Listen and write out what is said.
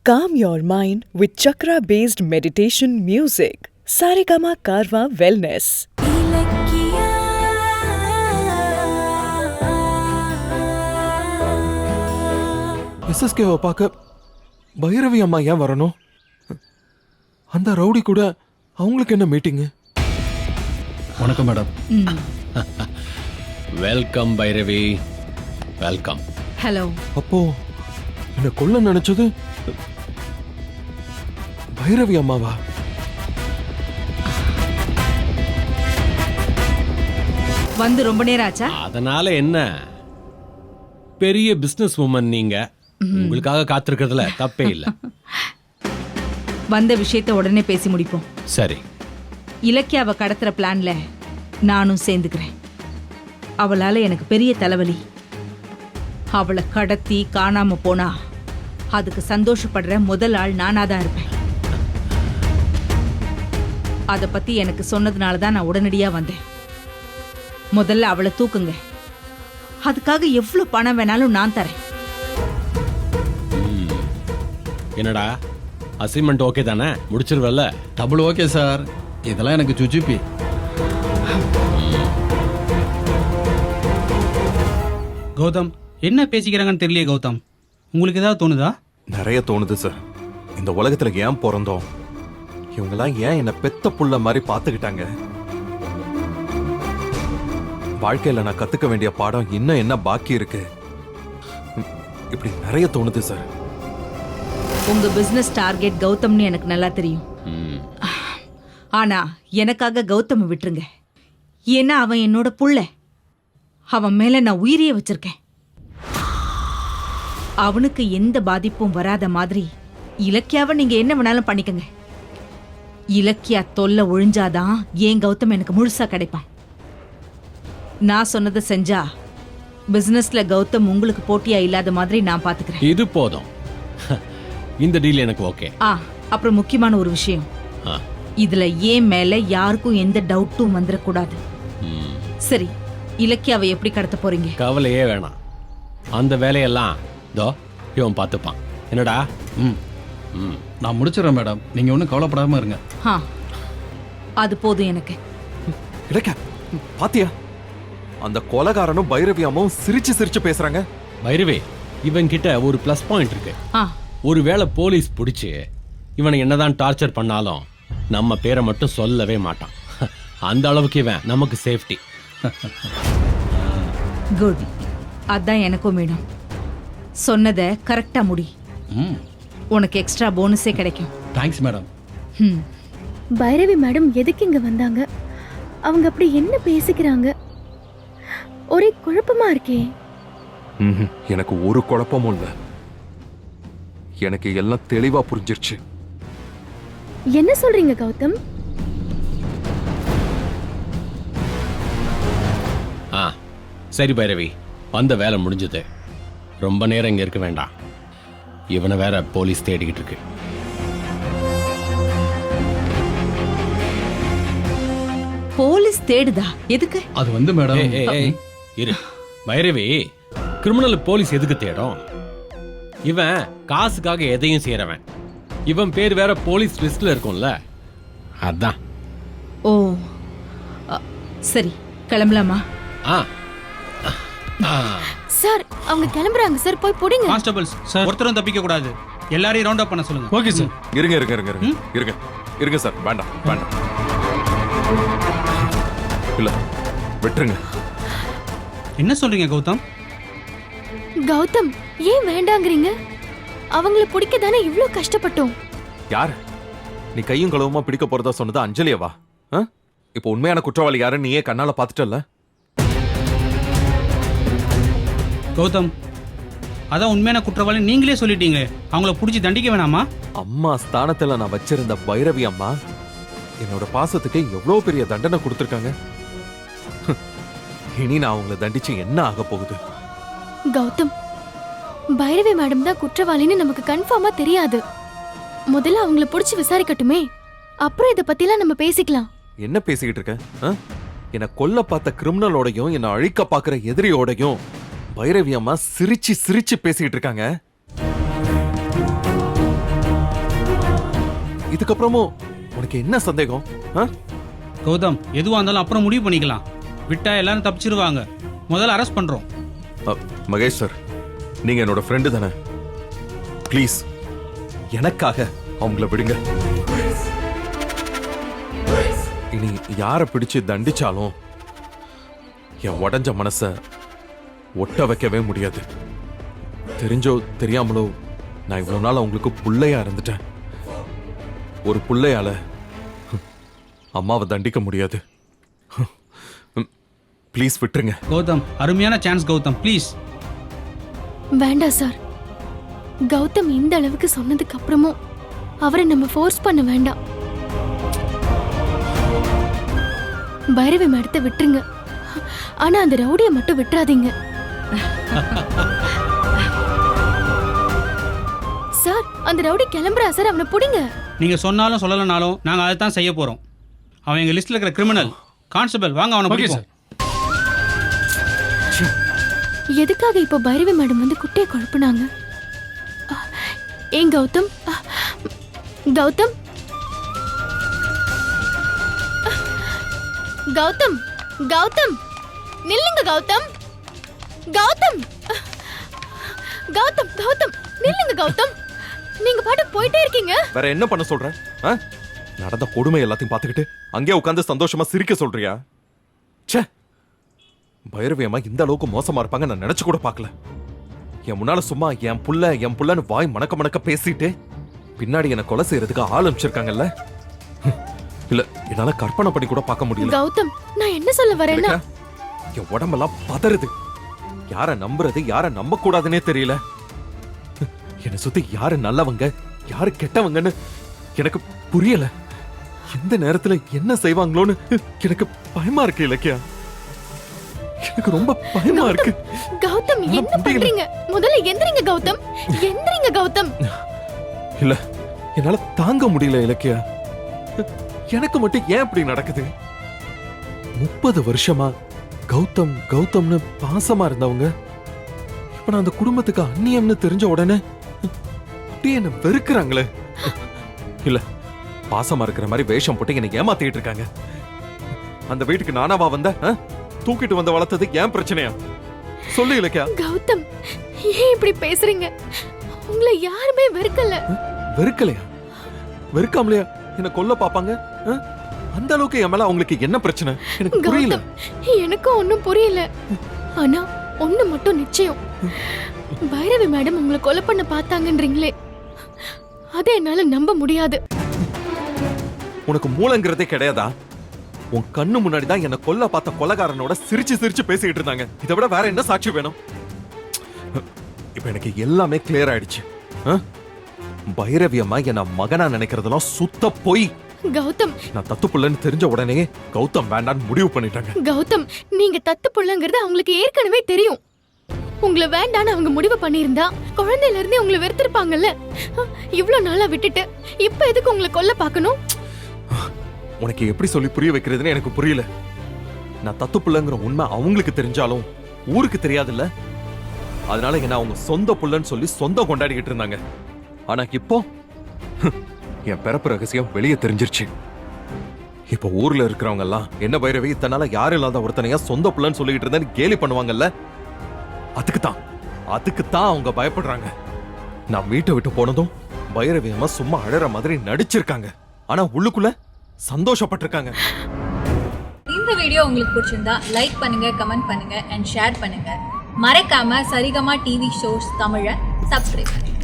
Calm your mind with chakra-based meditation music. Saregama Karwa Wellness. எஸ்எஸ்கேவை பார்க்க பைரவி அம்மா ஏன் வரணும்? அந்த ரவுடி கூட அவங்களுக்கு என்ன மீட்டிங்கு? வணக்கம் madam. Welcome Bhairavi, welcome. Hello. அப்போ என்ன கொல்ல நினைச்சது பைரவி அம்மாவா? வந்து ரொம்ப நேரம் ஆச்சா? அதனால என்ன, பெரிய பிசினஸ் உமன் நீங்க, உங்களுக்காக காத்திருக்கிறதுல தப்பே இல்லை. வந்த விஷயத்தை உடனே பேசி முடிப்போம். சரி. இலக்கியாவை கடத்துற பிளான்ல நானும் சேர்ந்துக்கிறேன். அவளால எனக்கு பெரிய தலைவலி. அவளை கடத்தி காணாம போனா அதுக்கு சந்தோஷப்படுற முதல் ஆள் நானாதான் இருப்பேன். அதை பத்தி எனக்கு சொன்னதுனால தான் நான் உடனடியா வந்தேன். முதல்ல அவளை தூக்குங்க. அதுக்காக எவ்வளவு பணம் வேணாலும் நான் தரேன். என்னடா அசைன்மெண்ட் ஓகே தானே? முடிச்சிருவல்ல? Double okay sir. இதெல்லாம் எனக்கு சுச்சுப்பி. கௌதம், என்ன பேசிக்கிறாங்கன்னு தெரியலையே. கௌதம், உங்களுக்கு ஏதாவது தோணுதா? நிறைய தோணுது சார். இந்த உலகத்துல ஏன் பிறந்தோம்? இவங்கெல்லாம் ஏன் என்ன பெத்த புள்ள மாதிரி பாத்துக்கிட்டாங்க? வாழ்க்கையில நான் கத்துக்க வேண்டிய பாடம் இன்னும் என்ன பாக்கி இருக்கு? இப்படி நிறைய தோணுது சார். உங்க பிசினஸ் டார்கெட் கௌதம்னு எனக்கு நல்லா தெரியும். ஆனா எனக்காக கௌதம் விட்டுருங்க. ஏன்னா அவன் என்னோட புள்ள. அவன் மேல நான் உயிரியே வச்சிருக்கேன். அவனுக்கு எந்த பாதிப்பும் வராத மாதிரி இலக்கியாவை நீங்க என்ன வேணாலும் பண்ணிக்கங்க. இலக்கியா தொல்லை ஒழிஞ்சாதான் ஏன் கௌதம் எனக்கு முழுசா கிடைப்பான். நான் சொன்னதை செஞ்சா பிசினஸ்ல கௌதம் உங்களுக்கு போட்டியா இல்லாத மாதிரி நான் பாத்துக்கிறேன். இது போதும். இந்த டீல் எனக்கு ஓகே. அப்புறம் முக்கியமான ஒரு விஷயம், இதுல ஏன் மேல யாருக்கும் எந்த டவுட்டும் வந்துடக்கூடாது. சரி, இலக்கியாவை எப்படி கடத்த போறீங்க? கவலையே வேணாம். அந்த வேலையெல்லாம் தோ இவன் பார்த்துப்பான். என்னடா? நான் முடிச்சிடறேன் மேடம். நீங்க ஒன்றும் கவலைப்படாம இருங்க. அது போதும் எனக்கு. இலக்கியா, பாத்தியா? அந்த கொலைகாரனும் பைரவி அம்மாவும் சிரிச்சு சிரிச்சு பேசுறாங்க. பைரவி, இவன் கிட்ட ஒரு பிளஸ் பாயிண்ட் இருக்கு. ஒருவேளை போலீஸ் பிடிச்சு இவனை என்னதான் டார்ச்சர் பண்ணாலும் நம்ம பேரை மட்டும் சொல்லவே மாட்டான். அந்த அளவுக்கு இவன் நமக்கு சேஃப்டி. குட். அதான் எனக்கும் வேணும். சொன்னதை கரெக்டா முடி. உனக்கு எக்ஸ்ட்ரா போனஸே கிடைக்கும். Thanks madam. பைரவி மேடம் எதுக்கு இங்க வந்தாங்க? அவங்க அப்படி என்ன பேசிக்கிறாங்க? ஒரே குழப்பமா இருக்கே. எனக்கு ஒரு குழப்பமும் இல்ல. எனக்கு எல்லாம் தெளிவா புரிஞ்சிருச்சு. என்ன சொல்றீங்க கௌதம்? சரி பைரவி, வந்த வேலை முடிஞ்சது. ரொம்ப நேரம் இங்க இருக்க வேண்டாம். இவனை வேற போலீஸ் தேடிக்கிட்டு இருக்கு. போலீஸ் தேடுதா? எதுக்கு? அது வந்து மேடம், இரு பைரவி, கிரிமினல் போலீஸ் எதுக்கு தேடும்? இவன் காசுக்காக எதையும் செய்யறவன். இவன் பேர் வேற போலீஸ் லிஸ்ட்ல இருக்கும்ல, அதான். ஓ சரி, கிளம்பலாமா? சார், அவங்க கிளம்புறாங்க சார். போய் புடிங்க. கான்ஸ்டபிள்ஸ் சார், ஒருத்தரும் தப்பிக்க கூடாது. எல்லாரையும் ரவுண்ட் அப் பண்ண சொல்லுங்க. Okay sir. இருங்க இருங்க இருங்க இருங்க இருங்க இருங்க சார். வேண்டாம் வேண்டாம், இல்ல விட்டுருங்க. என்ன சொல்றீங்க கௌதம்? கௌதம், ஏன் வேண்டாங்கிறீங்க? அவங்கள பிடிக்க தானே இவ்ளோ கஷ்டப்பட்டோம். யார் நீ கையும் களவுமா பிடிக்க போறதா சொன்னது? அஞ்சலியவா? இப்போ உண்மையான குற்றவாளி யாரு நீயே கண்ணால பாத்துட்டல. கௌதம், அதான் உண்மையான குற்றவாளி நீங்களே சொல்லிட்டீங்க. அவங்கள பிடிச்சி தண்டிக்க வேணாமா? அம்மா ஸ்தானத்துல நான் வச்சிருந்த பைரவி அம்மா என்னோட பாசத்துக்கு எவ்வளவு பெரிய தண்டனை கொடுத்திருக்காங்க. இனி நான் அவங்கள தண்டிச்சு என்ன ஆக போகுது? கௌதம், பைரவி மேடம் தான் குற்றவாளின்னு நமக்கு கன்ஃபார்மா தெரியாது. முதல்ல அவங்கள பிடிச்சி விசாரிக்கட்டுமே, அப்புறம் இத பத்திலாம் நம்ம பேசிக்கலாம். என்ன பேசிக்கிட்டு இருக்க? என்ன கொல்ல பார்த்த கிரிமினலோடையும் என்ன அழிக்க பாக்குற எதிரியோடையும் பைரவி அம்மா சிரிச்சு சிரிச்சு பேசிக்கிட்டு இருக்காங்க. இதுக்கப்புறமும் உனக்கு என்ன சந்தேகம்? கௌதம், எதுவா இருந்தாலும் அப்புறம் முடிவு பண்ணிக்கலாம். விட்டா எல்லாரும் தப்பிச்சிருவாங்க. முதல்ல அரெஸ்ட் பண்றோம். மகேஷ் சார், நீங்க என்னோட ஃப்ரெண்டு தானே? ப்ளீஸ் எனக்காக அவங்கள விடுங்க. இனி யாரை பிடிச்சு தண்டிச்சாலும் என் உடஞ்ச மனச ஒட்ட வைக்கவே முடியாது. தெரிஞ்சோ தெரியாமலோ நான் இவ்வளவு நாள் அவங்களுக்கு புள்ளையா இருந்துட்டேன். ஒரு புள்ளையால அம்மாவை தண்டிக்க முடியாது. ப்ளீஸ் விட்டுருங்க. கௌதம், அருமையான சான்ஸ் கௌதம், ப்ளீஸ். வேண்டாம் சார். கௌதம் இந்த அளவுக்கு சொன்னதுக்கு அப்புறமும் அவரை நம்ம ஃபோர்ஸ் பண்ண வேண்டாம். பைரவி மேடத்தை விட்டுருங்க. ஆனா அந்த ரவுடியை மட்டும் விட்டுறாதீங்க சார். அந்த ரவுடி கிளம்புறா சார், அவனை பிடிங்க. நீங்க சொன்னாலும் சொல்லலனாலும் நாங்க அதை தான் செய்ய போறோம். அவன் எங்க லிஸ்ட்ல இருக்கிற கிரிமினல். கான்ஸ்டபிள், வாங்க அவனை பிடிப்போம். எதுக்காக இப்போ பைரவி மேடம் வந்து குட்டையை குழப்பினாங்க? ஏன் கௌதம்? கௌதம் கௌதம் கௌதம் நில்லுங்க கௌதம். கௌதம் கௌதம் கௌதம் நில்லுங்க கௌதம். நீங்க பாட்டு போயிட்டே இருக்கீங்க. வேற என்ன பண்ண சொல்ற? நடந்த கொடுமை எல்லாத்தையும் பார்த்துக்கிட்டு அங்கே உட்கார்ந்து சந்தோஷமா சிரிக்க சொல்றியா? ச்சே, பைரவி அம்மா இந்த அளவுக்கு மோசமா இருப்பாங்க நான் நினைச்சு கூட பார்க்கல. என் முன்னால சும்மா என் புள்ளன்னு வாய் மணக்க மணக்க பேசிட்டு பின்னாடி என்ன கொலை செய்யறதுக்கு ஆள் அனுப்பிச்சிருக்காங்கல்ல. இல்ல, என்னால கற்பனை பண்ணி கூட பார்க்க முடியல. கௌதம், நான் என்ன சொல்ல வரேன்னா, என் உடம்பெல்லாம் பதறுது. யார நம்புறது யார நம்ப கூடாதுன்னே தெரியல. என்னை சுத்தி யாரு நல்லவங்க யாரு கெட்டவங்கன்னு எனக்கு புரியல. எந்த நேரத்துல என்ன செய்வாங்களோன்னு எனக்கு பயமா இருக்கு. இலக்கியா, எனக்கு ரொம்ப பயமா இருக்கு. கௌதம் என்ன பண்றீங்க? முதல்ல எந்திரிங்க கௌதம், எந்திரிங்க கௌதம். இல்ல, என்னால தாங்க முடியல இலக்கியா. எனக்கு மட்டும் ஏன் இப்படி நடக்குது? 30 வருஷமா கௌதம் கௌதம்னு பாசமா இருந்தவங்க இப்ப நான் அந்த குடும்பத்துக்கு அந்நியம்னு தெரிஞ்ச உடனே அப்படியே என்ன வெறுக்கிறாங்களே. இல்ல, பாசமா இருக்கிற மாதிரி வேஷம் போட்டு என்னை ஏமாத்திட்டு இருக்காங்க. அந்த வீட்டுக்கு நானாவா வந்த? தூக்கிட்டு வந்து வளர்த்தது ஏன் பிரச்சனையா? சொல்லு இலக்கியா. கௌதம், ஏன் இப்படி பேசுறீங்க? உங்களை யாருமே வெறுக்கல. வெறுக்கலையா? வெறுக்காமலையா என்ன கொல்ல பாப்பாங்க? அந்த அளவுக்கு என் மேல அவங்களுக்கு என்ன பிரச்சனை எனக்கு புரியல. எனக்கும் ஒண்ணும் புரியல. ஆனா ஒண்ணு மட்டும் நிச்சயம், பைரவி மேடம் உங்களை கொலை பண்ண பார்த்தாங்கன்றீங்களே, அதை என்னால நம்ப முடியாது. உனக்கு மூளைங்கிறதே கிடையாதா? உன் கண்ணு முன்னாடி தான் என்ன கொல்ல பார்த்த கொலைகாரனோட சிரிச்சு சிரிச்சு பேசிக்கிட்டு இருந்தாங்க. இதை விட வேற என்ன சாட்சி வேணும்? இப்ப எனக்கு எல்லாமே கிளியர் ஆயிடுச்சு. பைரவி அம்மா என்ன மகனா நினைக்கிறதெல்லாம் சுத்த பொய். கௌதம், நான் தத்து புள்ளன்னு தெரிஞ்ச உடனே கௌதம் வேண்டான்னு முடிவு பண்ணிட்டாங்க. கௌதம், நீங்க தத்து புள்ளங்கிறது அவங்களுக்கு ஏற்கனவே தெரியும். உங்களை வேண்டான்னு அவங்க முடிவு பண்ணியிருந்தா குழந்தையில இருந்தே உங்களை வெறுத்திருப்பாங்கல்ல. இவ்வளவு நாளா விட்டுட்டு இப்ப எதுக்கு உங்களை கொல்ல பார்க்கணும்? உனக்கு எப்படி சொல்லி புரிய வைக்கிறதுன்னு எனக்கு புரியல. நான் தத்து புள்ளங்கிற உண்மை அவங்களுக்கு தெரிஞ்சாலும் ஊருக்கு தெரியாதுல்ல. அதனால என்ன அவங்க சொந்த புள்ளன்னு சொல்லி சொந்தம் கொண்டாடிக்கிட்டு இருந்தாங்க. ஆனா இப்போ என் பிறப்பு ரகசியம் வெளியே தெரிஞ்சிருச்சு. இப்ப ஊர்ல இருக்கிறவங்க எல்லாம் என்ன பைரவி இத்தனால யாரும் இல்லாத ஒருத்தனையா சொந்த புள்ளன்னு சொல்லிக்கிட்டு இருந்தேன்னு கேலி பண்ணுவாங்கல்ல. அதுக்குத்தான் அவங்க பயப்படுறாங்க. நான் வீட்டை விட்டு போனதும் பைரவி அம்மா சும்மா அழற மாதிரி நடிச்சிருக்காங்க. ஆனா உள்ளுக்குள்ள சந்தோஷப்பட்டிருக்காங்க. இந்த வீடியோ உங்களுக்கு பிடிச்சிருந்தா லைக் பண்ணுங்க, கமெண்ட் பண்ணுங்க அண்ட் ஷேர் பண்ணுங்க. மறக்காம சரிகமா டிவி ஷோஸ் தமிழை சப்ஸ்கிரைப் பண்ணுங்க.